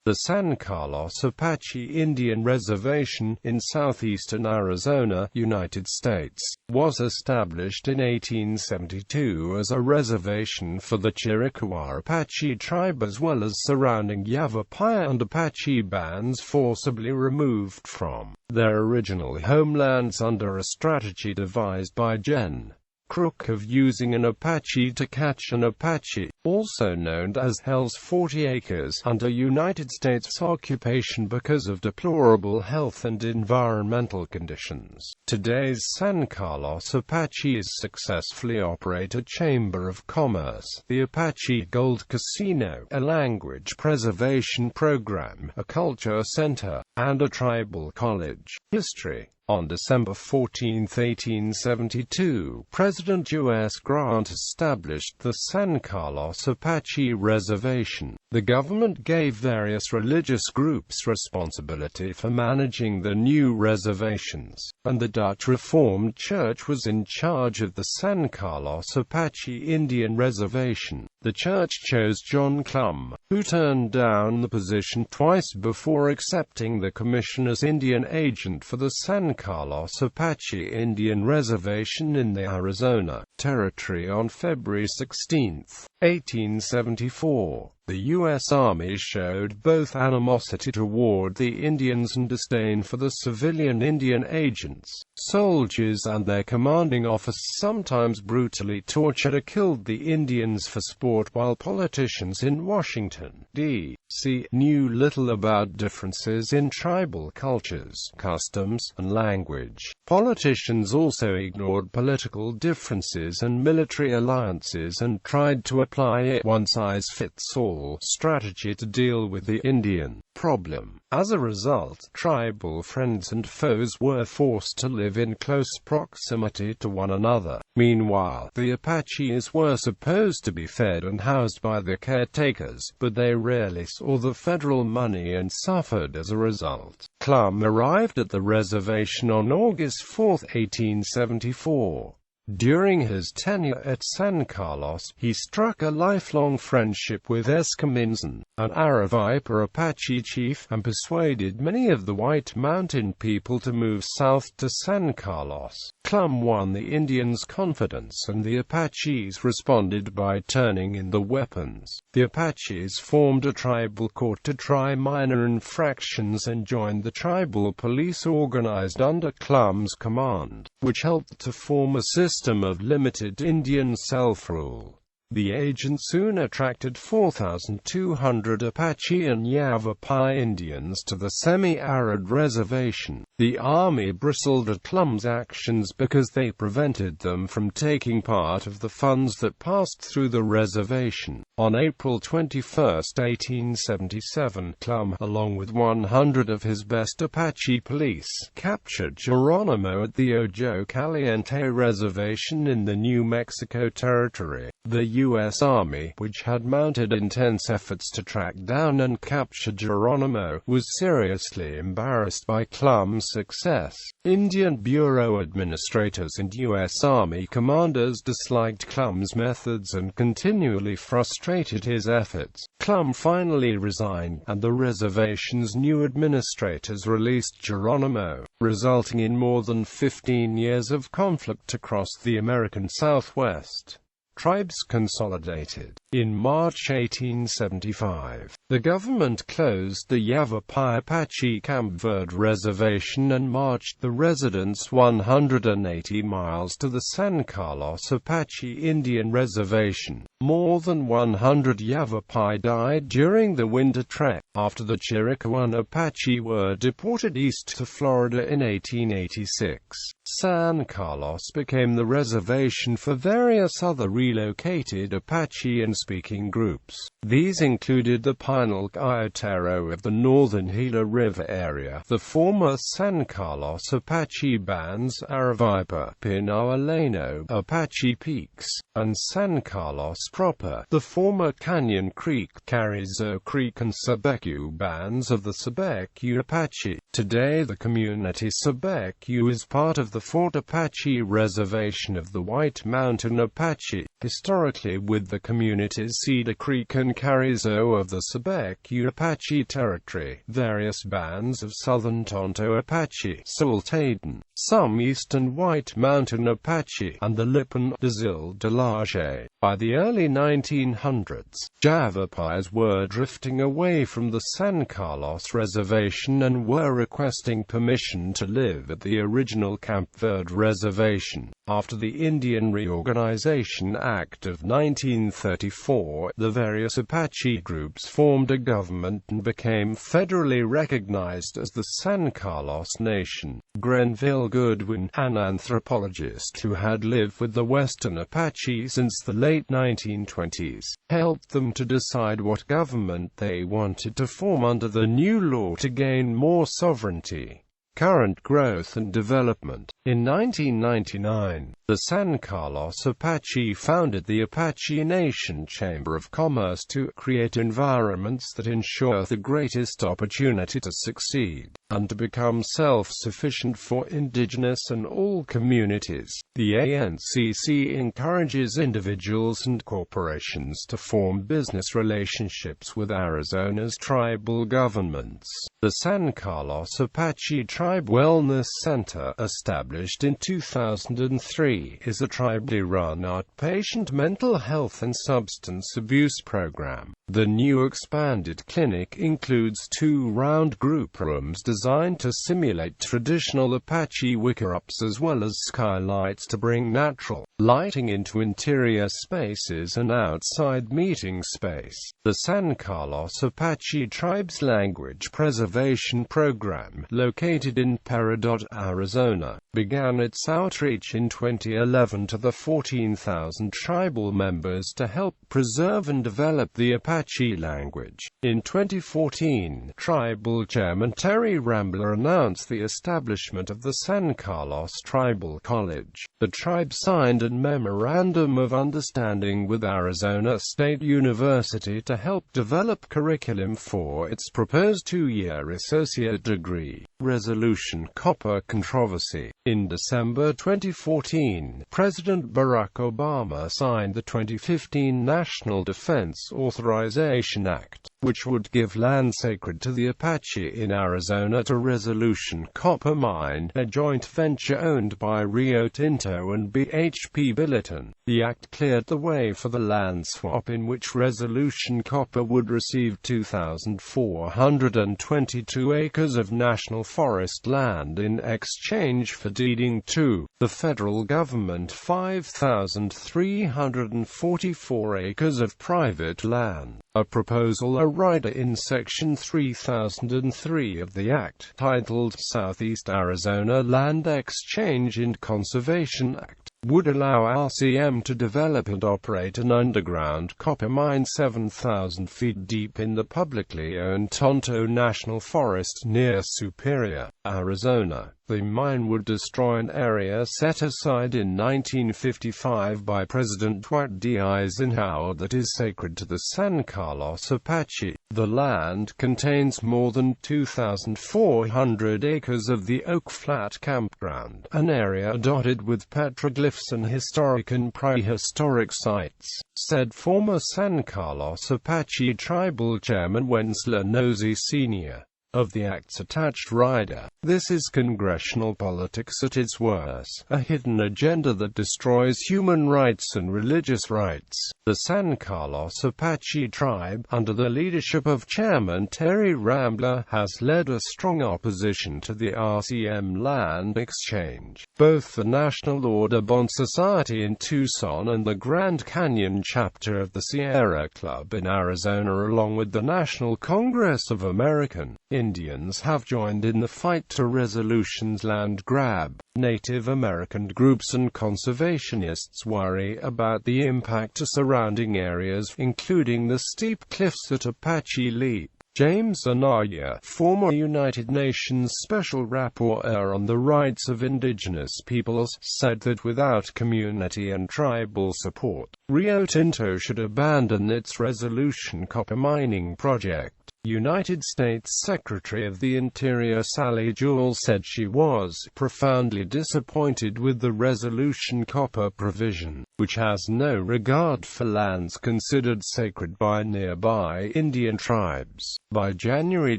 The San Carlos Apache Indian Reservation in southeastern Arizona, United States, was established in 1872 as a reservation for the Chiricahua Apache tribe as well as surrounding Yavapai and Apache bands forcibly removed from their original homelands under a strategy devised by Gen.Crook of using an Apache to catch an Apache, also known as Hell's 40 Acres, under United States occupation because of deplorable health and environmental conditions. Today's San Carlos Apaches successfully operate a Chamber of Commerce, the Apache Gold Casino, a language preservation program, a culture center, and a tribal college. History. On December 14, 1872, President U.S. Grant established the San Carlos Apache Reservation. The government gave various religious groups responsibility for managing the new reservations, and the Dutch Reformed Church was in charge of the San Carlos Apache Indian Reservation. The church chose John Clum, who turned down the position twice before accepting the commission as Indian agent for the San Carlos Apache Indian Reservation in the Arizona Territory on February 16, 1874. The U.S. Army showed both animosity toward the Indians and disdain for the civilian Indian agents. Soldiers and their commanding officers sometimes brutally tortured or killed the Indians for sport, while politicians in Washington, D.C. knew little about differences in tribal cultures, customs, and language. Politicians also ignored political differences and military alliances and tried to apply a one-size-fits-all strategy to deal with the Indian problem. As a result, tribal friends and foes were forced to live in close proximity to one another. Meanwhile, the Apaches were supposed to be fed and housed by the caretakers, but they rarely saw the federal money and suffered as a result. Clum arrived at the reservation on August 4, 1874. During his tenure at San Carlos, he struck a lifelong friendship with Escamizan, an Yavapai Apache chief, and persuaded many of the White Mountain people to move south to San Carlos. Clum won the Indians' confidence and the Apaches responded by turning in the weapons. The Apaches formed a tribal court to try minor infractions and joined the tribal police organized under Clum's command, which helped to form a system of limited Indian self-rule. The agent soon attracted 4,200 Apache and Yavapai Indians to the semi-arid reservation. The army bristled at Clum's actions because they prevented them from taking part of the funds that passed through the reservation. On April 21, 1877, Clum, along with 100 of his best Apache police, captured Geronimo at the Ojo Caliente Reservation in the New Mexico Territory. The U.S. Army, which had mounted intense efforts to track down and capture Geronimo, was seriously embarrassed by Clum's success. Indian Bureau administrators and U.S. Army commanders disliked Clum's methods and continually frustrated his efforts. Clum finally resigned, and the reservation's new administrators released Geronimo, resulting in more than 15 years of conflict across the American Southwest. Tribes consolidated. In March 1875, the government closed the Yavapai Apache Camp Verde Reservation and marched the residents 180 miles to the San Carlos Apache Indian Reservation. More than 100 Yavapai died during the winter trek. After the Chiricahua Apache were deported east to Florida in 1886, San Carlos became the reservation for various other relocated Apache and speaking groups. These included the Pinal Iotero of the northern Gila River area, the former San Carlos Apache bands Aravipa, Pinaualeno, Apache Peaks, and San Carlos proper, the former Canyon Creek, Carrizo Creek and Sebecu bands of the Sebecu Apache. Today the community Sebecu is part of the Fort Apache Reservation of the White Mountain Apache. historically with the communities Cedar Creek and Carrizo of the Chiricahua Apache territory, various bands of southern Tonto Apache, Sultan, some eastern White Mountain Apache, and the Lipan des Îles de l'Arche. By the early 1900s, Javapais were drifting away from the San Carlos Reservation and were requesting permission to live at the original Camp Verde Reservation. After the Indian Reorganization Act of 1934, the various Apache groups formed a government and became federally recognized as the San Carlos Nation. Grenville Goodwin, an anthropologist who had lived with the Western Apache since the late 1920s, helped them to decide what government they wanted to form under the new law to gain more sovereignty. Current growth and development. In 1999, the San Carlos Apache founded the Apache Nation Chamber of Commerce to create environments that ensure the greatest opportunity to succeed, and to become self-sufficient for indigenous and all communities. The ANCC encourages individuals and corporations to form business relationships with Arizona's tribal governments. The San Carlos Apache Tribe Wellness Center, established in 2003, is a tribally-run outpatient mental health and substance abuse program. The new expanded clinic includes 2 round group rooms designed to simulate traditional Apache wickiups as well as skylights to bring natural lighting into interior spaces and outside meeting space. The San Carlos Apache Tribe's Language Preservation Program, located in Peridot, Arizona, began its outreach in 2011 to the 14,000 tribal members to help preserve and develop the Apache language. In 2014, Tribal Chairman Terry Rambler announced the establishment of the San Carlos Tribal College. The tribe signed a Memorandum of Understanding with Arizona State University to help develop curriculum for its proposed 2-year associate degree. Resolution Copper Controversy. In December 2014, President Barack Obama signed the 2015 National Defense Authorization Act, which would give land sacred to the Apache in Arizona to Resolution Copper Mine, a joint venture owned by Rio Tinto and BHP Billiton. The act cleared the way for the land swap in which Resolution Copper would receive 2,422 acres of national forest land in exchange for deeding to the federal government 5,344 acres of private land. A proposal, a rider in Section 3003 of the Act, titled Southeast Arizona Land Exchange and Conservation Act, would allow RCM to develop and operate an underground copper mine 7,000 feet deep in the publicly owned Tonto National Forest near Superior, Arizona. The mine would destroy an area set aside in 1955 by President Dwight D. Eisenhower that is sacred to the San Carlos Apache. The land contains more than 2,400 acres of the Oak Flat Campground, an area dotted with petroglyphs and historic and prehistoric sites, said former San Carlos Apache Tribal Chairman Wenceslao Nosey Sr. of the Act's attached rider. This is congressional politics at its worst, a hidden agenda that destroys human rights and religious rights. The San Carlos Apache tribe, under the leadership of Chairman Terry Rambler, has led a strong opposition to the RCM land exchange. Both the National Audubon Society in Tucson and the Grand Canyon chapter of the Sierra Club in Arizona, along with the National Congress of American Indians, have joined in the fight to Resolution's land grab. Native American groups and conservationists worry about the impact to surrounding areas, including the steep cliffs at Apache Leap. James Anaya, former United Nations Special Rapporteur on the Rights of Indigenous Peoples, said that without community and tribal support, Rio Tinto should abandon its Resolution copper mining project. United States Secretary of the Interior Sally Jewell said she was profoundly disappointed with the resolution copper provision, which has no regard for lands considered sacred by nearby Indian tribes. By January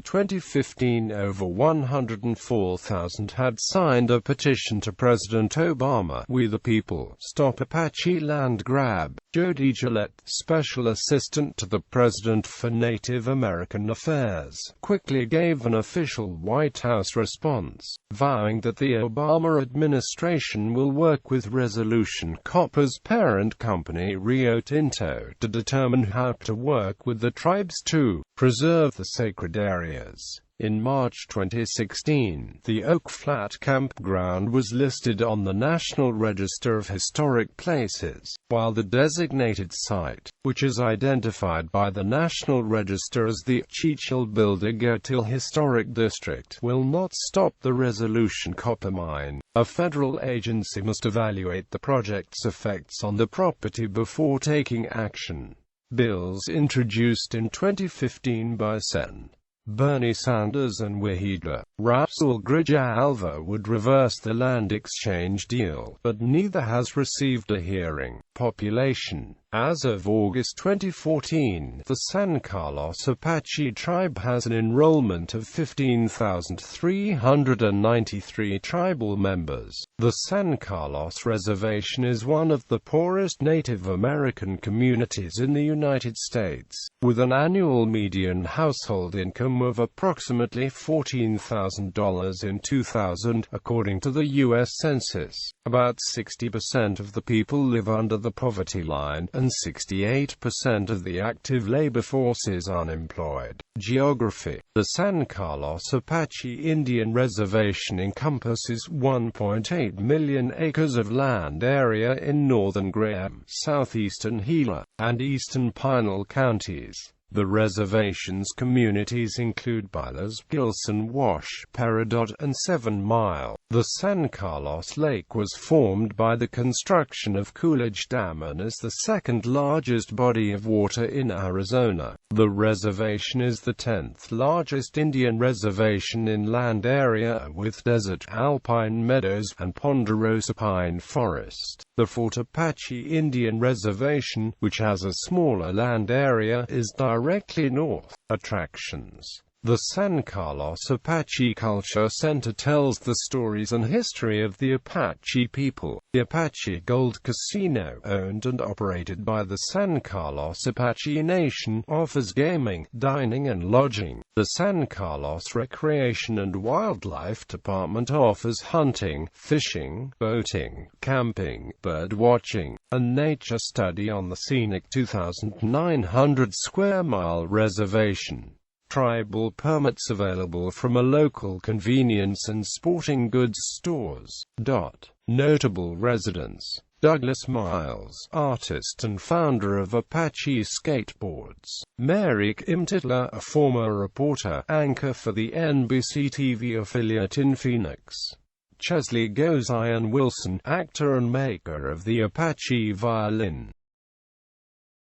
2015, over 104,000 had signed a petition to President Obama, "We the People, Stop Apache Land Grab." Jody Gillette, Special Assistant to the President for Native American Affairs, quickly gave an official White House response, vowing that the Obama administration will work with Resolution Copper's parent company Rio Tinto to determine how to work with the tribes to preserve the sacred areas. In March 2016, the Oak Flat campground was listed on the National Register of Historic Places, while the designated site, which is identified by the National Register as the Chichil-Bildigatil Historic District, will not stop the Resolution copper mine. A federal agency must evaluate the project's effects on the property before taking action. Bills introduced in 2015 by Sen. Bernie Sanders and Wahida Rasul Grijalva would reverse the land exchange deal, but neither has received a hearing. Population. As of August 2014, the San Carlos Apache tribe has an enrollment of 15,393 tribal members. The San Carlos Reservation is one of the poorest Native American communities in the United States, with an annual median household income of approximately $14,000 in 2000, according to the U.S. Census. About 60% of the people live under the poverty line, and 68% of the active labor force is unemployed. Geography. The San Carlos Apache Indian Reservation encompasses 1.8 million acres of land area in northern Graham, southeastern Gila, and eastern Pinal counties. The reservation's communities include Bylas, Gilson Wash, Peridot, and 7 Mile. The San Carlos Lake was formed by the construction of Coolidge Dam and is the second largest body of water in Arizona. The reservation is the 10th largest Indian reservation in land area, with desert, alpine meadows, and ponderosa pine forest. The Fort Apache Indian Reservation, which has a smaller land area, is directly north. Attractions. The San Carlos Apache Culture Center tells the stories and history of the Apache people. The Apache Gold Casino, owned and operated by the San Carlos Apache Nation, offers gaming, dining and lodging. The San Carlos Recreation and Wildlife Department offers hunting, fishing, boating, camping, bird watching, and nature study on the scenic 2,900 square mile reservation. Tribal permits available from a local convenience and sporting goods stores. Notable residents: Douglas Miles, artist and founder of Apache Skateboards; Mary Imtitler, a former reporter, anchor for the NBC TV affiliate in Phoenix; Chesley Gozian Wilson, actor and maker of the Apache violin.